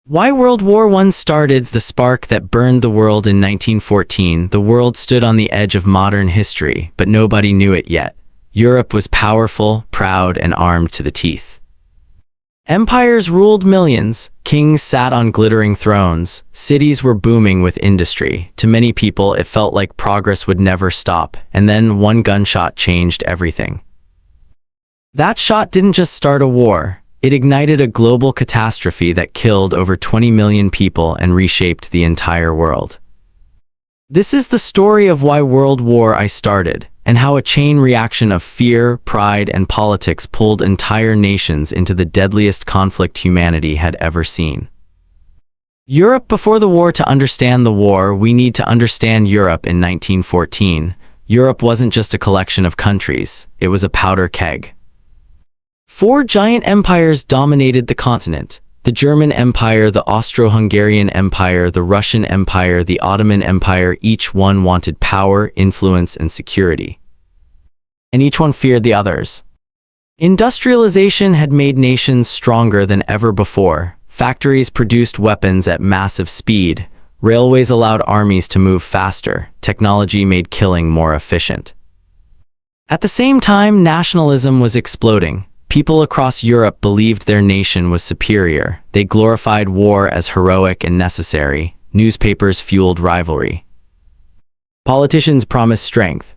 Why World War I started. The spark that burned the world in 1914. The world stood on the edge of modern history, but nobody knew it yet. Europe was powerful, proud, and armed to the teeth. Empires ruled millions, kings sat on glittering thrones, cities were booming with industry. To many people, it felt like progress would never stop, and then one gunshot changed everything. That shot didn't just start a war. It ignited a global catastrophe that killed over 20 million people and reshaped the entire world. This is the story of why World War I started, and how a chain reaction of fear, pride, and politics pulled entire nations into the deadliest conflict humanity had ever seen. Europe before the war. To understand the war, we need to understand Europe in 1914. Europe wasn't just a collection of countries, it was a powder keg. Four giant empires dominated the continent: the German Empire, the Austro-Hungarian Empire, the Russian Empire, the Ottoman Empire. Each one wanted power, influence, and security. And each one feared the others. Industrialization had made nations stronger than ever before. Factories produced weapons at massive speed. Railways allowed armies to move faster. Technology made killing more efficient. At the same time, nationalism was exploding. People across Europe believed their nation was superior. They glorified war as heroic and necessary. Newspapers fueled rivalry. Politicians promised strength.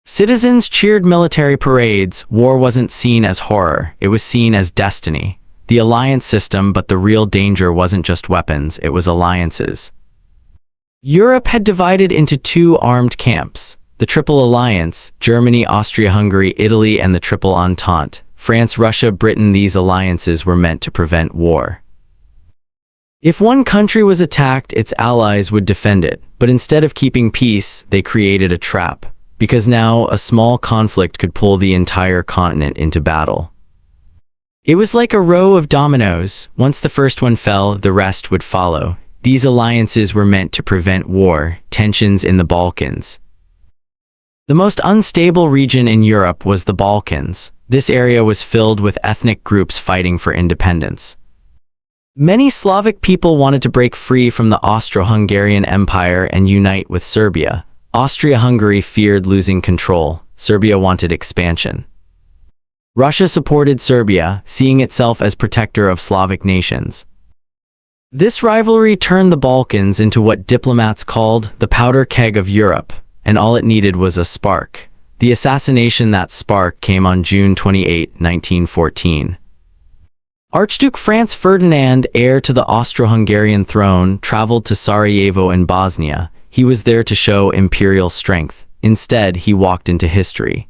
Citizens cheered military parades. War wasn't seen as horror, it was seen as destiny. The alliance system, but the real danger wasn't just weapons, it was alliances. Europe had divided into two armed camps: the Triple Alliance, Germany, Austria-Hungary, Italy, and the Triple Entente, France, Russia, Britain. These alliances were meant to prevent war. If one country was attacked, its allies would defend it, but instead of keeping peace, they created a trap, because now a small conflict could pull the entire continent into battle. It was like a row of dominoes. Once the first one fell, the rest would follow. These alliances were meant to prevent war, tensions in the Balkans. The most unstable region in Europe was the Balkans. This area was filled with ethnic groups fighting for independence. Many Slavic people wanted to break free from the Austro-Hungarian Empire and unite with Serbia. Austria-Hungary feared losing control. Serbia wanted expansion. Russia supported Serbia, seeing itself as protector of Slavic nations. This rivalry turned the Balkans into what diplomats called the powder keg of Europe, and all it needed was a spark. The assassination. That spark came on June 28, 1914. Archduke Franz Ferdinand, heir to the Austro-Hungarian throne, traveled to Sarajevo in Bosnia. He was there to show imperial strength. Instead, he walked into history.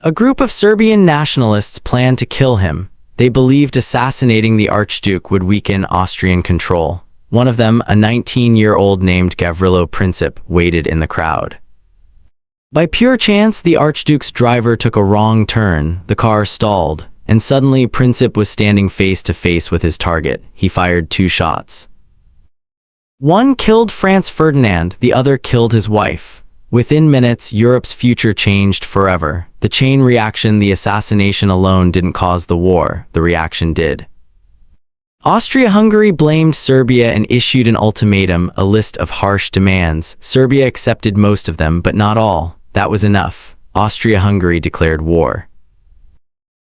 A group of Serbian nationalists planned to kill him. They believed assassinating the Archduke would weaken Austrian control. One of them, a 19-year-old named Gavrilo Princip, waited in the crowd. By pure chance, the Archduke's driver took a wrong turn. The car stalled, and suddenly Princip was standing face to face with his target. He fired 2 shots. One killed Franz Ferdinand, the other killed his wife. Within minutes, Europe's future changed forever. The chain reaction. The assassination alone didn't cause the war, the reaction did. Austria-Hungary blamed Serbia and issued an ultimatum, a list of harsh demands. Serbia accepted most of them, but not all. That was enough. Austria-Hungary declared war.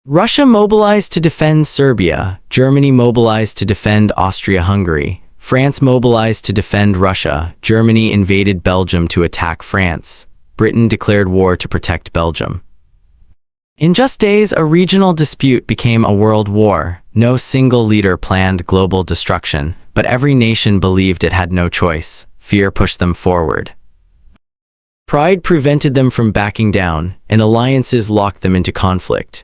Russia mobilized to defend Serbia. Germany mobilized to defend Austria-Hungary. France mobilized to defend Russia. Germany invaded Belgium to attack France. Britain declared war to protect Belgium. In just days, a regional dispute became a world war. No single leader planned global destruction, but every nation believed it had no choice. Fear pushed them forward. Pride prevented them from backing down, and alliances locked them into conflict.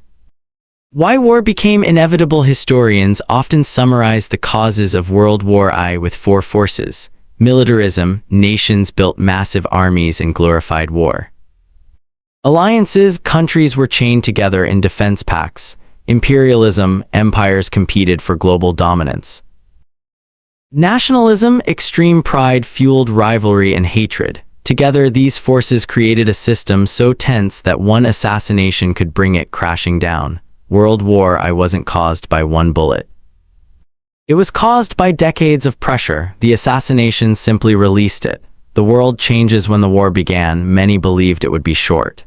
Why war became inevitable. Historians often summarize the causes of World War I with 4 forces: militarism, nations built massive armies and glorified war. Alliances, countries were chained together in defense pacts. Imperialism, empires competed for global dominance. Nationalism, extreme pride fueled rivalry and hatred. Together, these forces created a system so tense that one assassination could bring it crashing down. World War I wasn't caused by one bullet. It was caused by decades of pressure. The assassination simply released it. The world changes when the war began. Many believed it would be short.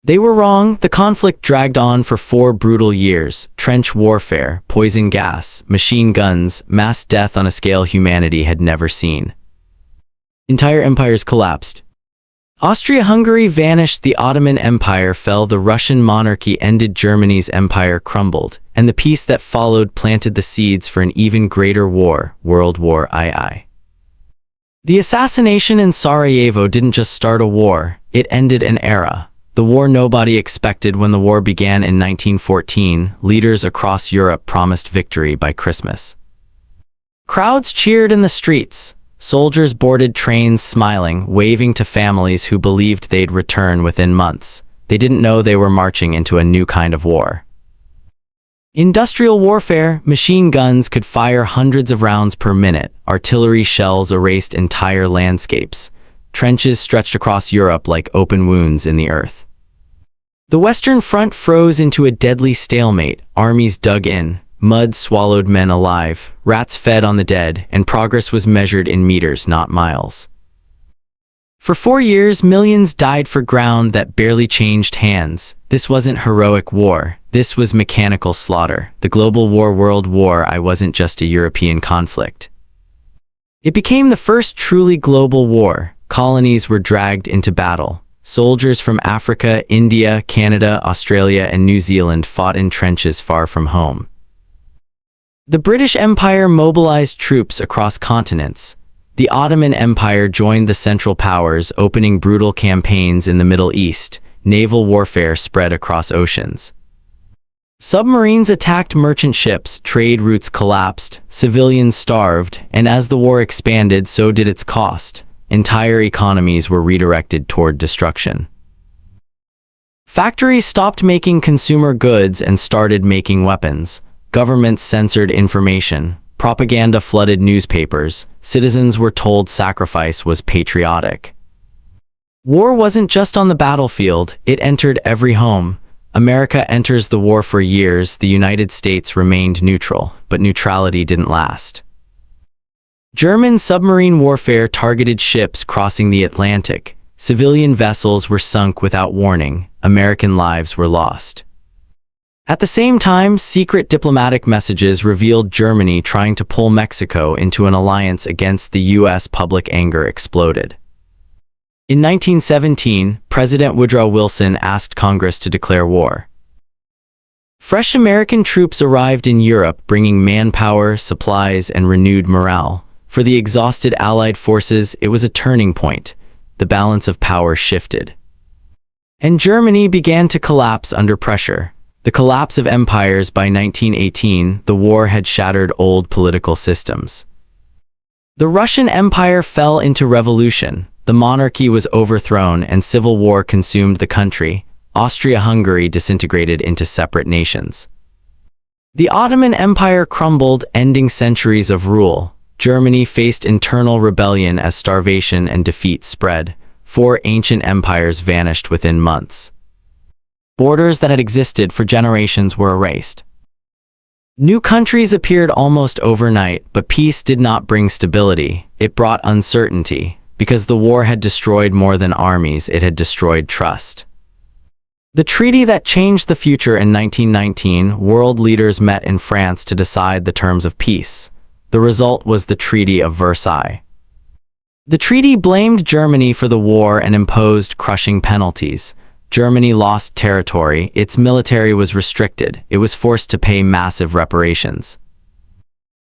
They were wrong. The conflict dragged on for 4 brutal years. Trench warfare, poison gas, machine guns, mass death on a scale humanity had never seen. Entire empires collapsed. Austria-Hungary vanished, the Ottoman Empire fell, the Russian monarchy ended, Germany's empire crumbled, and the peace that followed planted the seeds for an even greater war, World War II. The assassination in Sarajevo didn't just start a war, it ended an era. The war nobody expected. When the war began in 1914, leaders across Europe promised victory by Christmas. Crowds cheered in the streets. Soldiers boarded trains smiling, waving to families who believed they'd return within months. They didn't know they were marching into a new kind of war. Industrial warfare, machine guns could fire hundreds of rounds per minute. Artillery shells erased entire landscapes. Trenches stretched across Europe like open wounds in the earth. The Western Front froze into a deadly stalemate. Armies dug in. Mud swallowed men alive, rats fed on the dead, and progress was measured in meters, not miles. For 4 years, millions died for ground that barely changed hands. This wasn't heroic war. This was mechanical slaughter. The global war, World War I, wasn't just a European conflict. It became the first truly global war. Colonies were dragged into battle. Soldiers from Africa, India, Canada, Australia, and New Zealand fought in trenches far from home. The British Empire mobilized troops across continents. The Ottoman Empire joined the Central Powers, opening brutal campaigns in the Middle East. Naval warfare spread across oceans. Submarines attacked merchant ships, trade routes collapsed, civilians starved, and as the war expanded, so did its cost. Entire economies were redirected toward destruction. Factories stopped making consumer goods and started making weapons. Governments censored information. Propaganda flooded newspapers. Citizens were told sacrifice was patriotic. War wasn't just on the battlefield, it entered every home. America enters the war for years. The United States remained neutral, but neutrality didn't last. German submarine warfare targeted ships crossing the Atlantic. Civilian vessels were sunk without warning. American lives were lost. At the same time, secret diplomatic messages revealed Germany trying to pull Mexico into an alliance against the U.S. Public anger exploded. In 1917, President Woodrow Wilson asked Congress to declare war. Fresh American troops arrived in Europe, bringing manpower, supplies, and renewed morale. For the exhausted Allied forces, it was a turning point. The balance of power shifted. And Germany began to collapse under pressure. The collapse of empires. By 1918, the war had shattered old political systems. The Russian Empire fell into revolution. The monarchy was overthrown and civil war consumed the country. Austria-Hungary disintegrated into separate nations. The Ottoman Empire crumbled, ending centuries of rule. Germany faced internal rebellion as starvation and defeat spread. 4 ancient empires vanished within months. Borders that had existed for generations were erased. New countries appeared almost overnight, but peace did not bring stability. It brought uncertainty. Because the war had destroyed more than armies, it had destroyed trust. The treaty that changed the future. In 1919, world leaders met in France to decide the terms of peace. The result was the Treaty of Versailles. The treaty blamed Germany for the war and imposed crushing penalties. Germany lost territory, its military was restricted, it was forced to pay massive reparations.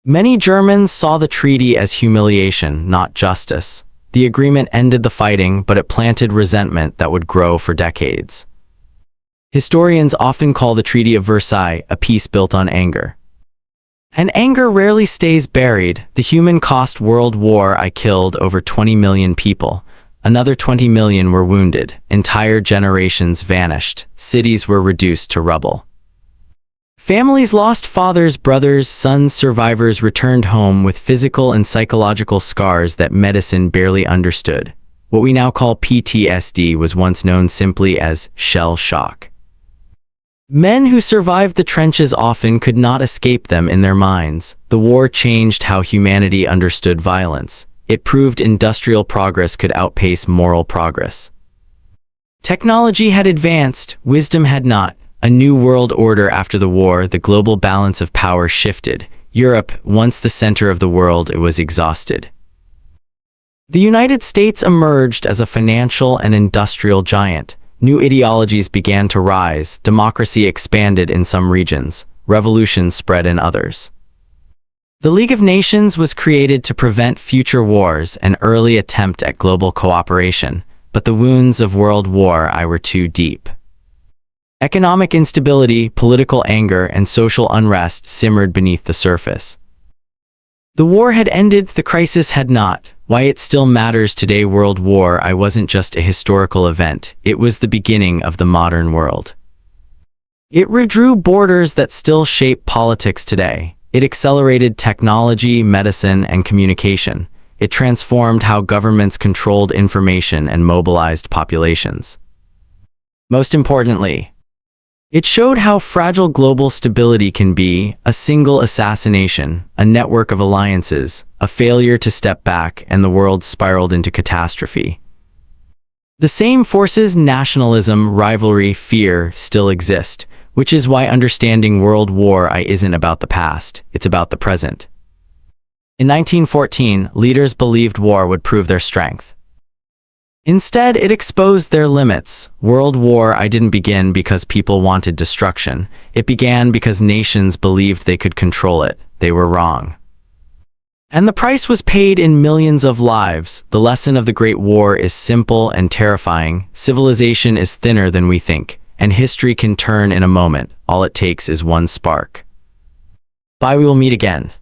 Many Germans saw the treaty as humiliation, not justice. The agreement ended the fighting, but it planted resentment that would grow for decades. Historians often call the Treaty of Versailles a peace built on anger. And anger rarely stays buried. The human cost. World War I killed over 20 million people. Another 20 million were wounded. Entire generations vanished. Cities were reduced to rubble. Families lost fathers, brothers, sons. Survivors returned home with physical and psychological scars that medicine barely understood. What we now call PTSD was once known simply as shell shock. Men who survived the trenches often could not escape them in their minds. The war changed how humanity understood violence. It proved industrial progress could outpace moral progress. Technology had advanced, wisdom had not. A new world order after the war, the global balance of power shifted. Europe, once the center of the world, it was exhausted. The United States emerged as a financial and industrial giant. New ideologies began to rise, democracy expanded in some regions, revolutions spread in others. The League of Nations was created to prevent future wars, an early attempt at global cooperation, but the wounds of World War I were too deep. Economic instability, political anger, and social unrest simmered beneath the surface. The war had ended, the crisis had not. Why it still matters today. World War I wasn't just a historical event, it was the beginning of the modern world. It redrew borders that still shape politics today. It accelerated technology, medicine, and communication. It transformed how governments controlled information and mobilized populations. Most importantly, it showed how fragile global stability can be. A single assassination, a network of alliances, a failure to step back, and the world spiraled into catastrophe. The same forces, nationalism, rivalry, fear, still exist, which is why understanding World War I isn't about the past, it's about the present. In 1914, leaders believed war would prove their strength. Instead, it exposed their limits. World War I didn't begin because people wanted destruction. It began because nations believed they could control it. They were wrong. And the price was paid in millions of lives. The lesson of the Great War is simple and terrifying. Civilization is thinner than we think, and history can turn in a moment. All it takes is one spark. Bye, we will meet again.